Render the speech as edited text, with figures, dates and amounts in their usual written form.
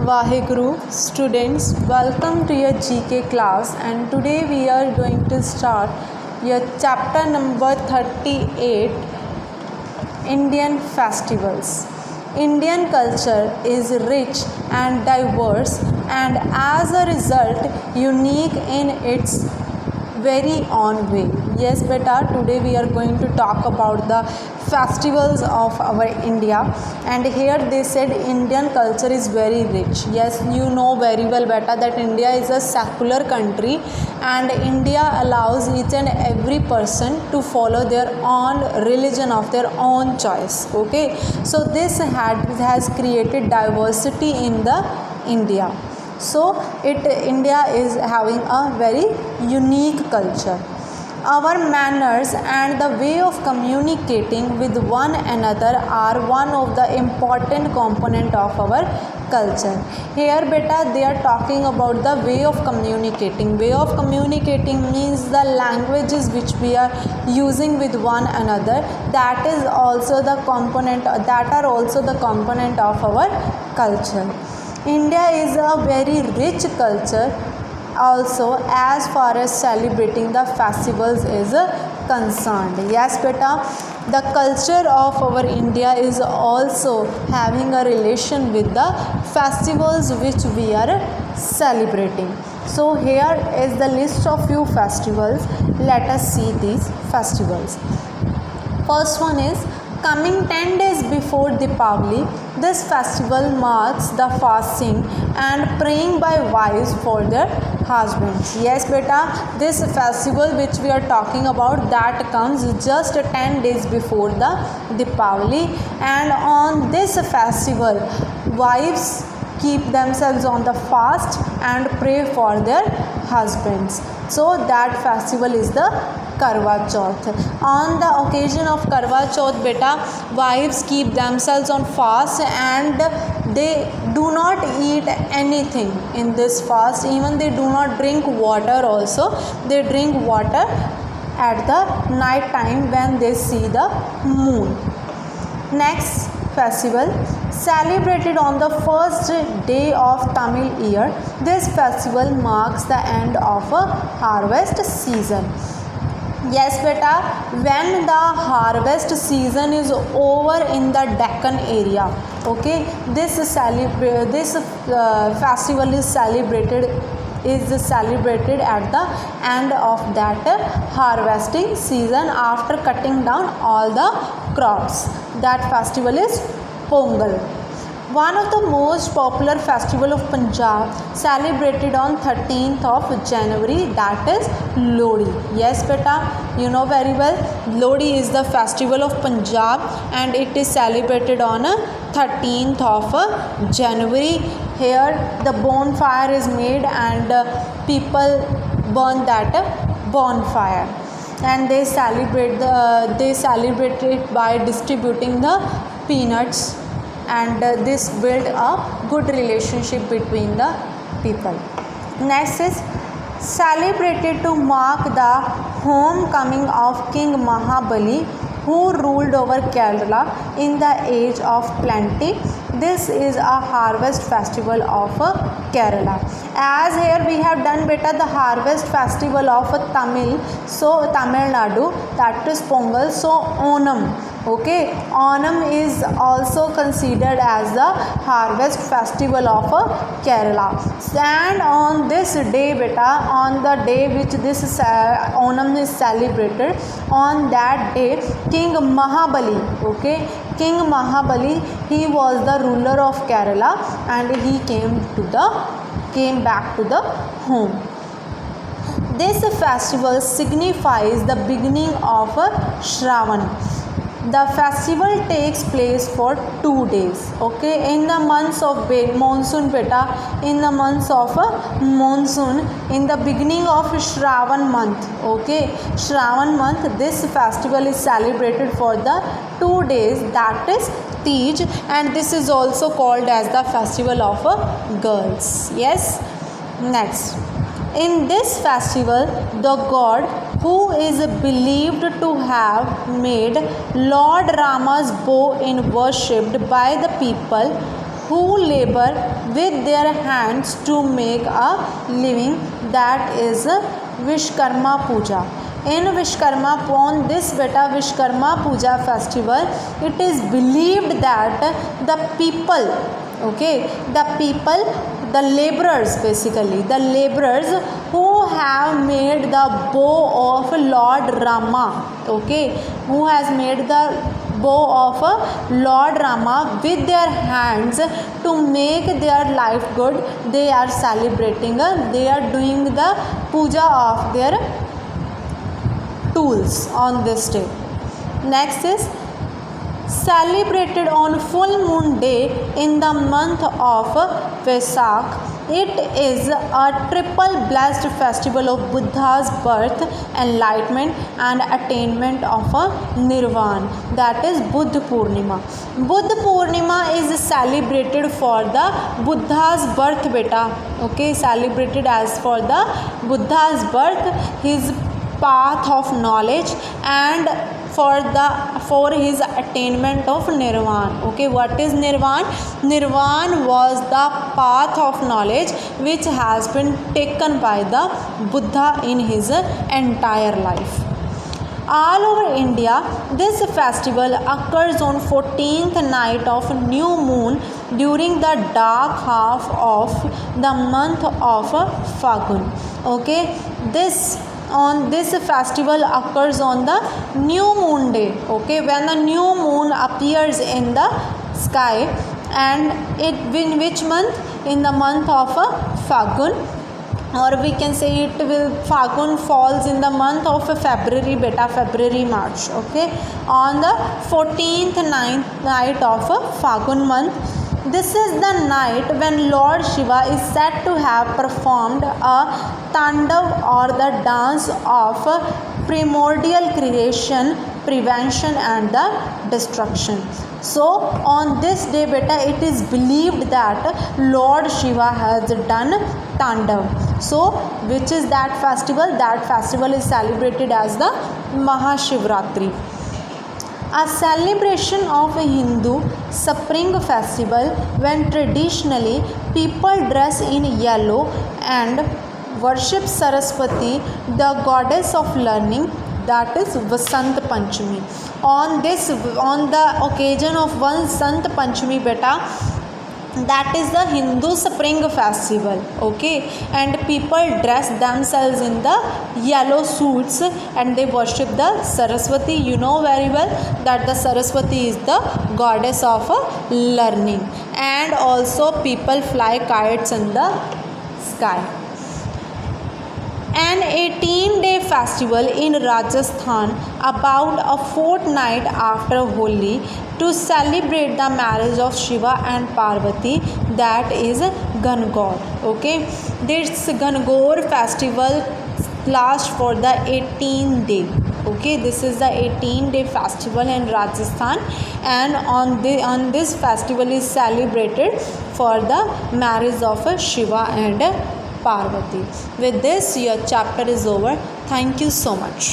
Vaheguru students, welcome to your GK class, and today we are going to start your chapter number 38, Indian festivals. Indian culture is rich and diverse, and as a result unique in its very own way. Yes beta, today we are going to talk about the festivals of our India, and here they said Indian culture is very rich. Yes, you know very well beta that India is a secular country, and India allows each and every person to follow their own religion of their own choice. Okay, so this has created diversity in the India. So India is having a very unique culture. Our manners and the way of communicating with one another are one of the important component of our culture. Here beta they are talking about the way of communicating. Way of communicating means the languages which we are using with one another. That is also the component. That are also the component of our culture. India is a very rich culture also as far as celebrating the festivals is concerned. Yes beta, the culture of our India is also having a relation with the festivals which we are celebrating. So here is the list of few festivals. Let us see these festivals. First one is coming 10 days before Deepavali. This festival marks the fasting and praying by wives for their husbands. Yes beta, this festival which we are talking about that comes just 10 days before the Deepavali, and on this festival wives keep themselves on the fast and pray for their husbands. So that festival is the Karwa Chauth. On the occasion of Karwa Chauth beta, wives keep themselves on fast and they do not eat anything in this fast. Even they do not drink water also. They drink water at the night time when they see the moon. Next festival celebrated on the first day of Tamil year. This festival marks the end of a harvest season. Yes beta, when the harvest season is over in the Deccan area, okay, this festival is celebrated at the end of that harvesting season after cutting down all the crops. That festival is Pongal. One of the most popular festival of Punjab celebrated on 13th of January, that is Lodi. Yes beta, you know very well Lodi is the festival of Punjab and it is celebrated on 13th of January. Here the bonfire is made and people burn that bonfire, and they celebrate it by distributing the peanuts, and this build a good relationship between the people. Next is celebrated to mark the homecoming of King Mahabali, who ruled over Kerala in the age of plenty. This is a harvest festival of Kerala. As here we have done beta the harvest festival of Tamil Nadu, that is Pongal. So Onam, okay, Onam is also considered as the harvest festival of Kerala. And on this day beta, on the day which this Onam is celebrated, on that day King Mahabali, okay, King Mahabali, he was the ruler of Kerala and he came back to the home. This festival signifies the beginning of Shravan. The festival takes place for 2 days, okay, in the months of monsoon beta, in the months of monsoon, in the beginning of Shravan month, okay, Shravan month, this festival is celebrated for the 2 days, that is Tej, and this is also called as the festival of girls. Yes. Next, in this festival the god who is believed to have made Lord Rama's bow in worshipped by the people who labor with their hands to make a living, that is Vishkarma Puja. In Vishkarma, on this Vishkarma Puja festival, it is believed that the people, the laborers, basically the laborers who have made the bow of Lord Rama, who has made the bow of Lord Rama with their hands to make their life good, they are celebrating, they are doing the puja of their tools on this day. Next is celebrated on full moon day in the month of Vaisakh. It is a triple blessed festival of Buddha's birth, enlightenment and attainment of Nirvana, that is Buddha Purnima. Buddha Purnima is celebrated for the Buddha's birth, celebrated as for the Buddha's birth, his path of knowledge, and for his attainment of nirvana. What is nirvana? Nirvana was the path of knowledge which has been taken by the Buddha in his entire life. All over India, this festival occurs on 14th night of new moon during the dark half of the month of Phagun. This festival occurs on the new moon day, when the new moon appears in the sky, and it in which month? In the month of Phagun, or we can say Phagun falls in the month of February, February, March. On the 14th night of Phagun month, this is the night when Lord Shiva is said to have performed a Tandav, or the dance of primordial creation, prevention and the destruction. So on this day, it is believed that Lord Shiva has done Tandav. So which is that festival? That festival is celebrated as the Mahashivratri. A celebration of a Hindu spring festival, when traditionally people dress in yellow and worship Saraswati, the goddess of learning, that is Vasant Panchami. On the occasion of Vasant Panchami, that is the Hindu spring festival, and people dress themselves in the yellow suits and they worship the Saraswati. You know very well that the Saraswati is the goddess of learning, and also people fly kites in the sky. An 18-day festival in Rajasthan, about a fortnight after Holi, to celebrate the marriage of Shiva and Parvati, that is Gangaur. This Gangaur festival lasts for the 18 day. This is the 18-day festival in Rajasthan, and on this festival is celebrated for the marriage of Shiva and Parvati. With this, your chapter is over. Thank you so much.